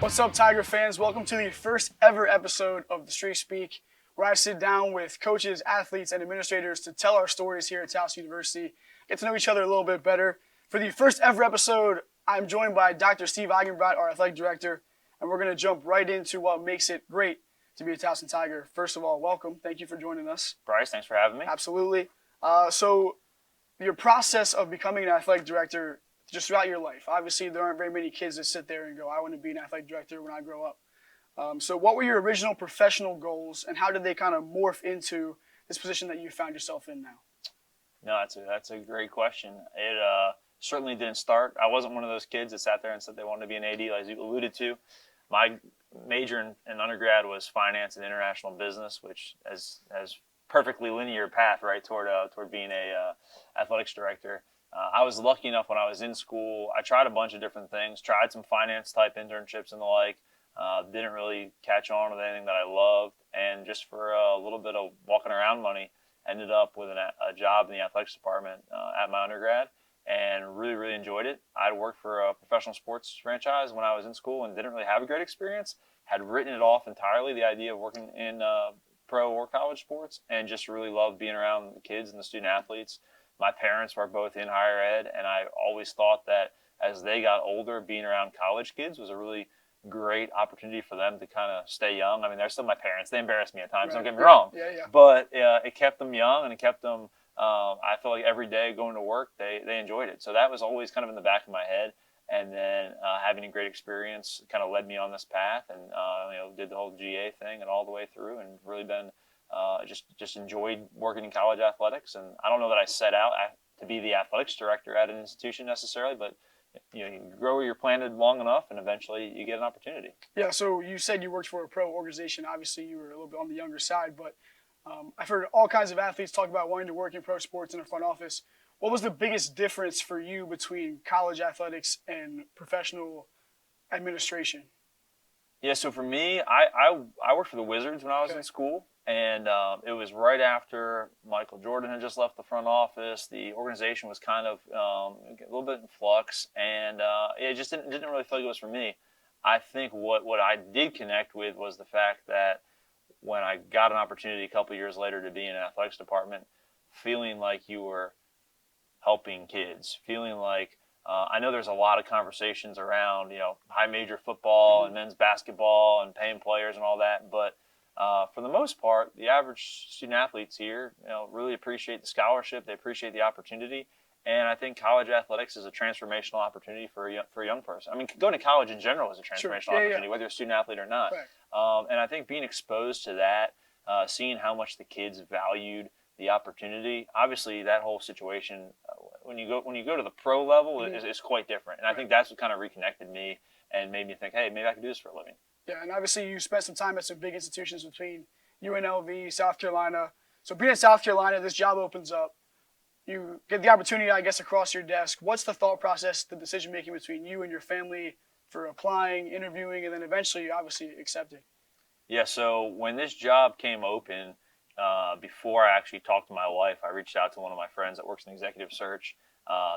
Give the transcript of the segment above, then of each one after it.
What's up, Tiger fans? Welcome to the first ever episode of The Street Speak, where I sit down with coaches, athletes, and administrators to tell our stories here at Taos University, get to know each other a little bit better. For the first ever episode, I'm joined by Dr. Steve Eigenbrot, our athletic director, and we're going to jump right into what makes it great to be a Towson Tiger. First of all, welcome. Thank you for joining us. Bryce, thanks for having me. Absolutely. So your process of becoming an athletic director just throughout your life. Obviously, there aren't very many kids that sit there and go, I want to be an athletic director when I grow up. So what were your original professional goals, and how did they kind of morph into this position that you found yourself in now? No, that's a great question. It certainly didn't start. I wasn't one of those kids that sat there and said they wanted to be an AD, as you alluded to. My major in undergrad was finance and international business, which has perfectly linear path right toward being a athletics director. I was lucky enough when I was in school. I tried a bunch of different things, tried some finance type internships and the like. Didn't really catch on with anything that I loved, and just for a little bit of walking around money, ended up with a job in the athletics department at my undergrad, and really enjoyed it. I'd worked for a professional sports franchise when I was in school and didn't really have a great experience. Had written it off entirely, the idea of working in pro or college sports, and just really loved being around the kids and the student athletes. My parents were both in higher ed, and I always thought that as they got older, being around college kids was a really great opportunity for them to kind of stay young. I mean, they're still my parents. They embarrass me at times, Right. Don't get me wrong. Yeah. But it kept them young, and it kept them, I feel like every day going to work, they enjoyed it. So that was always kind of in the back of my head. And then having a great experience kind of led me on this path, and did the whole GA thing and all the way through, and really been just enjoyed working in college athletics. And I don't know that I set out to be the athletics director at an institution necessarily, but you grow where you're planted long enough, and eventually you get an opportunity. Yeah, so you said you worked for a pro organization. Obviously, you were a little bit on the younger side, but I've heard all kinds of athletes talk about wanting to work in pro sports in a front office. What was the biggest difference for you between college athletics and professional administration? Yeah, so for me, I worked for the Wizards when I was in school, and it was right after Michael Jordan had just left the front office. The organization was kind of a little bit in flux, and it just didn't really feel like it was for me. I think what I did connect with was the fact that when I got an opportunity a couple years later to be in an athletics department, feeling like you were helping kids, feeling like I know there's a lot of conversations around, high major football and men's basketball and paying players and all that, but for the most part, the average student athletes here, really appreciate the scholarship. They appreciate the opportunity, and I think college athletics is a transformational opportunity for a young person. I mean, going to college in general is a transformational opportunity, whether you're a student athlete or not. Right. And I think being exposed to that, seeing how much the kids valued the opportunity, obviously that whole situation, when you go to the pro level, is quite different. And I think that's what kind of reconnected me and made me think, hey, maybe I can do this for a living. Yeah, and obviously you spent some time at some big institutions between UNLV, South Carolina. So being in South Carolina, this job opens up. You get the opportunity, I guess, across your desk. What's the thought process, the decision-making between you and your family for applying, interviewing, and then eventually, obviously, accepting? Yeah, so when this job came open, before I actually talked to my wife, I reached out to one of my friends that works in executive search.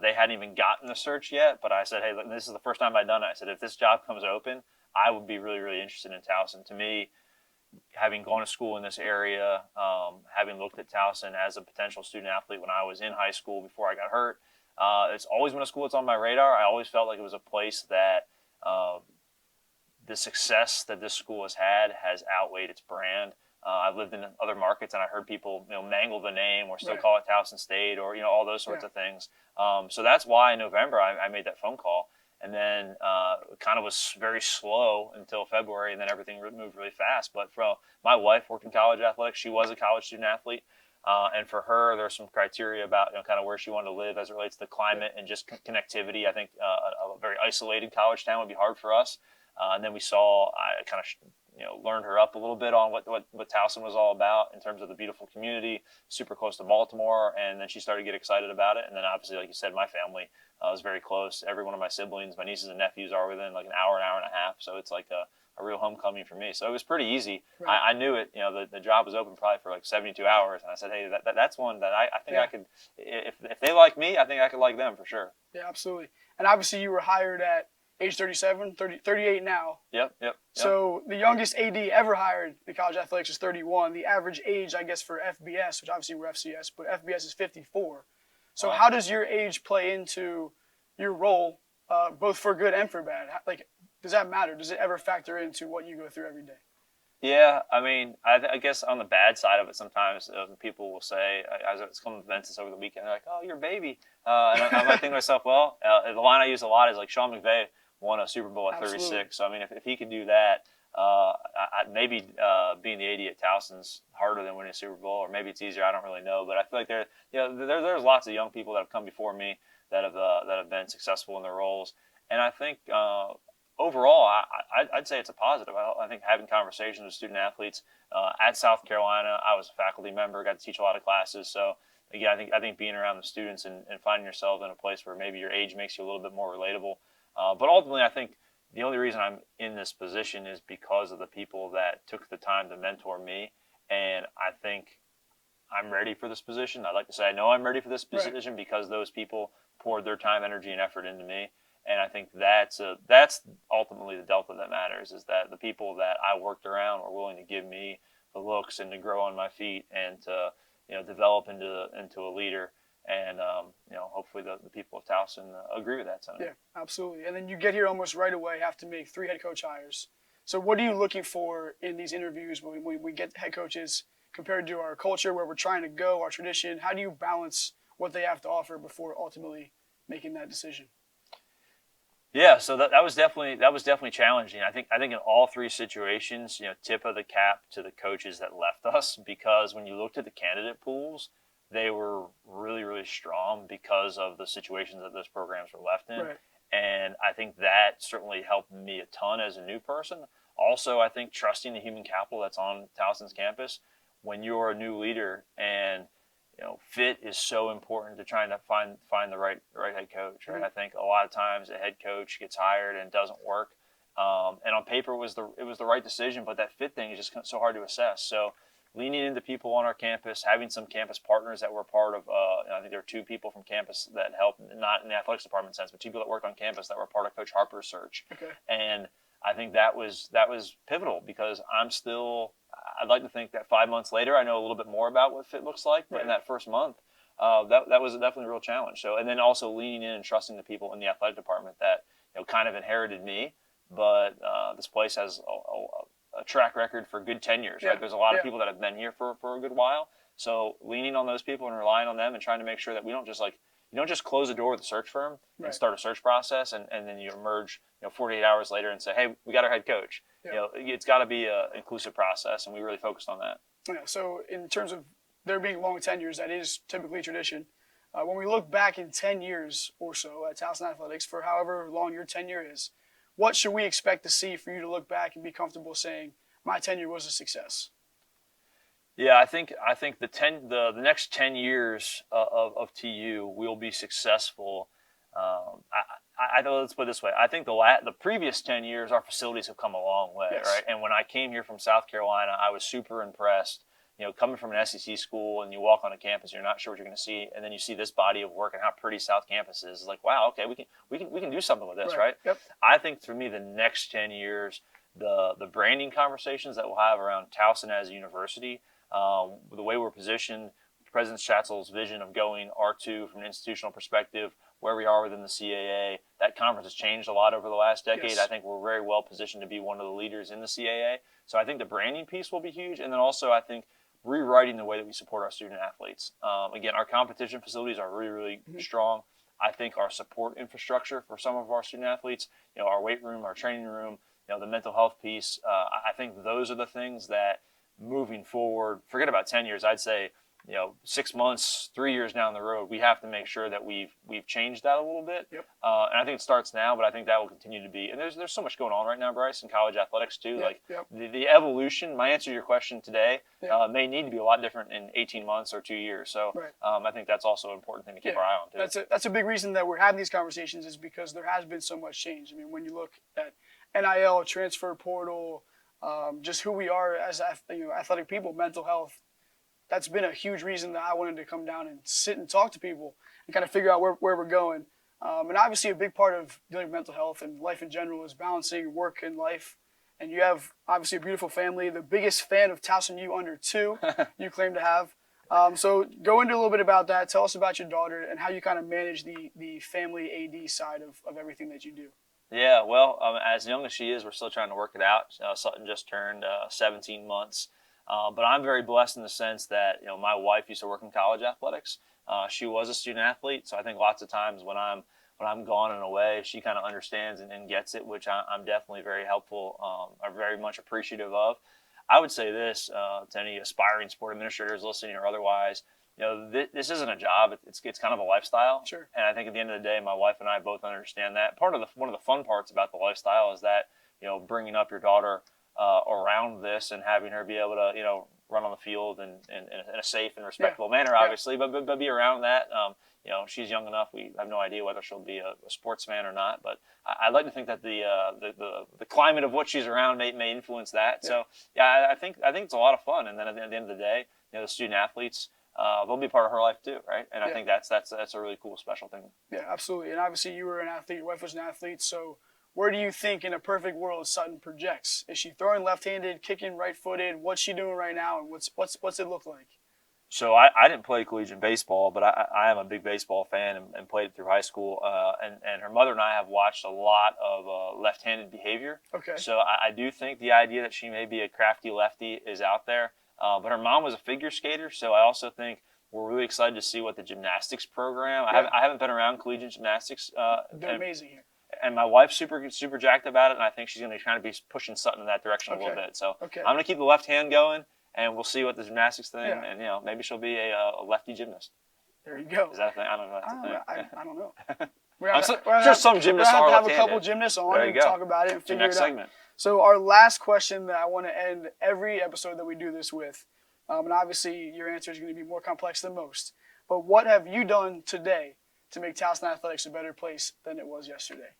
They hadn't even gotten the search yet, but I said, hey, look, this is the first time I've done it. I said, if this job comes open, I would be really interested in Towson. To me, having gone to school in this area, having looked at Towson as a potential student athlete when I was in high school before I got hurt, it's always been a school that's on my radar. I always felt like it was a place that the success that this school has had has outweighed its brand. I've lived in other markets, and I heard people mangle the name or still call it Towson State, or all those sorts of things. So that's why in November I made that phone call. And then it kind of was very slow until February, and then everything moved really fast. But my wife worked in college athletics. She was a college student athlete. And for her, there's some criteria about kind of where she wanted to live as it relates to climate and just connectivity. I think a very isolated college town would be hard for us. And then I kind of learned her up a little bit on what Towson was all about in terms of the beautiful community, super close to Baltimore. And then she started to get excited about it. And then obviously, like you said, my family was very close. Every one of my siblings, my nieces and nephews are within like an hour and a half. So it's like a real homecoming for me. So it was pretty easy. Right. I knew it. The job was open probably for like 72 hours. And I said, hey, that's one that I think I could, if they like me, I think I could like them for sure. Yeah, absolutely. And obviously you were hired at age 37, 38 now. Yep. So the youngest AD ever hired in college athletics is 31. The average age, I guess, for FBS, which obviously we're FCS, but FBS is 54. So how does your age play into your role, both for good and for bad? Like, does that matter? Does it ever factor into what you go through every day? Yeah, I mean, I guess on the bad side of it, sometimes people will say, as it's come to events over the weekend, they're like, "Oh, you're a baby," and I might think to myself, well, the line I use a lot is like Sean McVay won a Super Bowl at 36, so I mean, if he could do that, maybe being the AD at Towson's harder than winning a Super Bowl, or maybe it's easier. I don't really know, but I feel like there's lots of young people that have come before me that have been successful in their roles, and I think. Overall, I'd say it's a positive. I think having conversations with student athletes at South Carolina, I was a faculty member, got to teach a lot of classes. So again, I think being around the students and finding yourself in a place where maybe your age makes you a little bit more relatable. But ultimately, I think the only reason I'm in this position is because of the people that took the time to mentor me, and I think I'm ready for this position. I'd like to say I know I'm ready for this position because those people poured their time, energy, and effort into me. And I think that's ultimately the delta that matters, is that the people that I worked around were willing to give me the looks and to grow on my feet and to develop into a leader. And hopefully the people of Towson agree with that sentiment. Yeah, absolutely. And then you get here almost right away, have to make 3 head coach hires. So what are you looking for in these interviews when we get head coaches compared to our culture, where we're trying to go, our tradition? How do you balance what they have to offer before ultimately making that decision? Yeah, so that was definitely challenging. I think in all 3 situations, tip of the cap to the coaches that left us, because when you looked at the candidate pools, they were really, really strong because of the situations that those programs were left in. Right. And I think that certainly helped me a ton as a new person. Also, I think trusting the human capital that's on Towson's campus when you're a new leader, and fit is so important to trying to find the right head coach, right? Mm-hmm. I think a lot of times a head coach gets hired and it doesn't work, and on paper it was the right decision, but that fit thing is just so hard to assess. So leaning into people on our campus, having some campus partners that were part of, I think there were 2 people from campus that helped, not in the athletics department sense, but 2 people that worked on campus that were part of Coach Harper's search. Okay. And I think that was pivotal, because I'd like to think that 5 months later, I know a little bit more about what fit looks like. But in that first month, that was definitely a real challenge. So, and then also leaning in and trusting the people in the athletic department that kind of inherited me. But this place has a track record for good tenures, right? There's a lot of people that have been here for a good while. So leaning on those people and relying on them and trying to make sure that we don't just you don't just close the door with a search firm and start a search process and then you emerge 48 hours later and say, hey, we got our head coach. It's got to be an inclusive process, and we really focused on that. Yeah, so in terms of there being long tenures, that is typically tradition. When we look back in 10 years or so at Towson Athletics, for however long your tenure is, what should we expect to see for you to look back and be comfortable saying, my tenure was a success? Yeah, I think the next 10 years of TU will be successful. Let's put it this way. I think the previous 10 years, our facilities have come a long way, right? And when I came here from South Carolina, I was super impressed. Coming from an SEC school, and you walk on a campus, you're not sure what you're going to see, and then you see this body of work and how pretty South Campus is. It's like, wow, okay, we can do something with this, right? Yep. I think for me, the next 10 years, the branding conversations that we'll have around Towson as a university, the way we're positioned, President Schatzel's vision of going R2 from an institutional perspective, where we are within the CAA. That conference has changed a lot over the last decade. Yes. I think we're very well positioned to be one of the leaders in the CAA. So I think the branding piece will be huge. And then also I think rewriting the way that we support our student athletes. Again, our competition facilities are really, really strong. I think our support infrastructure for some of our student athletes, our weight room, our training room, the mental health piece, I think those are the things that moving forward, forget about 10 years, I'd say, 6 months, 3 years down the road, we have to make sure that we've changed that a little bit. Yep. And I think it starts now, but I think that will continue to be. And there's so much going on right now, Bryce, in college athletics too. Yep. The evolution. My answer to your question today may need to be a lot different in 18 months or 2 years. So I think that's also an important thing to keep our eye on too. That's a big reason that we're having these conversations, is because there has been so much change. I mean, when you look at NIL, transfer portal, just who we are as athletic people, mental health. That's been a huge reason that I wanted to come down and sit and talk to people and kind of figure out where we're going. And obviously a big part of dealing with mental health and life in general is balancing work and life. And you have obviously a beautiful family, the biggest fan of Towson U under 2 you claim to have. So go into a little bit about that. Tell us about your daughter and how you kind of manage the family AD side of everything that you do. Yeah, well, as young as she is, we're still trying to work it out. Sutton just turned 17 months. But I'm very blessed in the sense that, my wife used to work in college athletics. She was a student athlete, so I think lots of times when I'm gone and away, she kind of understands and gets it, which I'm definitely very helpful, or very much appreciative of. I would say this to any aspiring sport administrators listening or otherwise, this isn't a job. It's kind of a lifestyle. Sure. And I think at the end of the day, my wife and I both understand that. One of the fun parts about the lifestyle is that, bringing up your daughter around this and having her be able to, run on the field in a safe and respectable manner, obviously, but be around that. She's young enough. We have no idea whether she'll be a sports fan or not, but I'd like to think that the climate of what she's around may influence that. Yeah. So yeah, I think it's a lot of fun. And then at the end of the day, the student athletes, they'll be part of her life too, right? And I think that's a really cool, special thing. Yeah, absolutely. And obviously you were an athlete, your wife was an athlete, so where do you think in a perfect world Sutton projects? Is she throwing left-handed, kicking right-footed? What's she doing right now, and what's it look like? So I didn't play collegiate baseball, but I am a big baseball fan and played it through high school. And her mother and I have watched a lot of left-handed behavior. Okay. So I do think the idea that she may be a crafty lefty is out there. But her mom was a figure skater, so I also think we're really excited to see what the gymnastics program. Yeah. I haven't been around collegiate gymnastics. They're amazing here. And my wife's super jacked about it, and I think she's going to kind of be pushing Sutton in that direction a little bit. So I'm going to keep the left hand going, and we'll see what the gymnastics thing, and maybe she'll be a lefty gymnast. There you go. Is that a thing? I don't know. I don't know. I'm sure some gymnasts are left-handed. Have a left-handed. couple gymnasts on and talk about it and figure it out. Segment. So our last question that I want to end every episode that we do this with, and obviously your answer is going to be more complex than most, but what have you done today to make Towson Athletics a better place than it was yesterday?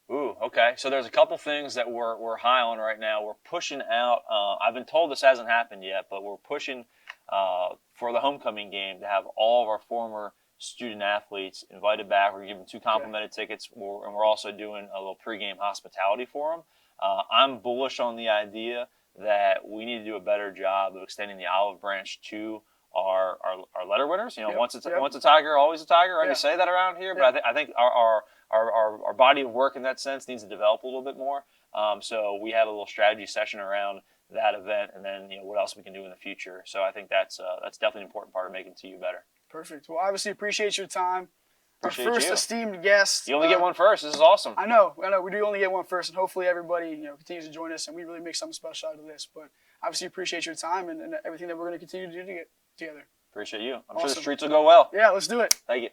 Ooh, okay. So there's a couple things that we're high on right now. We're pushing out. I've been told this hasn't happened yet, but we're pushing for the homecoming game to have all of our former student athletes invited back. We're giving 2 complimented tickets, and we're also doing a little pregame hospitality for them. I'm bullish on the idea that we need to do a better job of extending the olive branch to our letter winners. Once a tiger, always a tiger, right? We say that around here, but I think our body of work in that sense needs to develop a little bit more. So we had a little strategy session around that event, and then what else we can do in the future. So I think that's definitely an important part of making TU better. Perfect. Well, obviously appreciate your time. Appreciate our first you. Esteemed guest. You only get one first. This is awesome. I know. We do only get one first, and hopefully everybody continues to join us, and we really make something special out of this. But obviously appreciate your time and everything that we're going to continue to do together. Appreciate you. I'm Awesome. sure the streets will go well. Yeah, let's do it. Thank you.